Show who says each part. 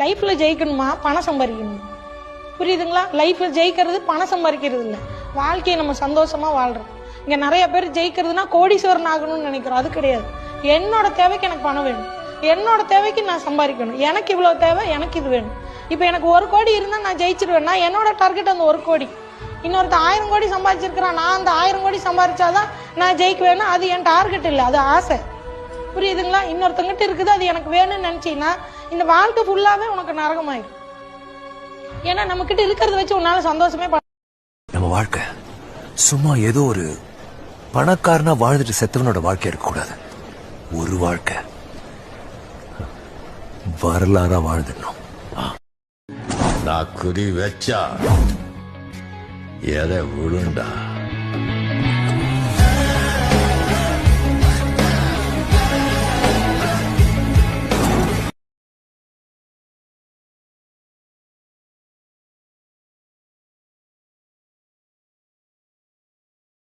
Speaker 1: லைஃப்ல ஜெயிக்கணுமா பணம் சம்பாதிக்கணுமா? புரியுதுங்களா? லைஃப்ல ஜெயிக்கிறது பணம் சம்பாதிக்கிறது இல்லை, வாழ்க்கையை நம்ம சந்தோஷமா வாழ்றோம். இங்க நிறைய பேர் ஜெயிக்கிறதுனா கோடீஸ்வரன் ஆகணும்னு நினைக்கிறோம். அது கிடையாது. என்னோட தேவைக்கு எனக்கு பணம் வேணும், என்னோட தேவைக்கு நான் சம்பாதிக்கணும், எனக்கு இவ்வளவு தேவை, எனக்கு இது வேணும். இப்ப எனக்கு 1 கோடி இருந்தா நான் ஜெயிச்சிருவேன்னா என்னோட டார்கெட் அந்த 1 கோடி. இன்னொருத்த 1000 கோடி சம்பாதிச்சிருக்கிறான், நான் அந்த 1000 கோடி சம்பாதிச்சாதான் நான் ஜெயிக்குவேன்னா அது என் டார்கெட் இல்லை, அது ஆசை. புரியுதுங்களா? இன்னொருத்தங்கிட்ட இருக்குது, அது எனக்கு வேணும்னு நினைச்சீங்கன்னா இந்த வாழ்க்கை ஃபுல்லாவே உனக்கு நரகமாயிடும். ஏன்னா நம்ம கிட்ட இருக்கிறத வச்சு உன்னால சந்தோஷமே
Speaker 2: நம்ம வாழ்க்கை சும்மா ஏதோ ஒரு பணக்காரனா வாழ்ந்துட்டு செத்தவனோட வாழ்க்கை இருக்கக்கூடாது. ஒரு வாழ்க்கை வரலாறா வாழ்ந்துடணும்.
Speaker 3: நான் குறி வச்சா எதை விழுண்டா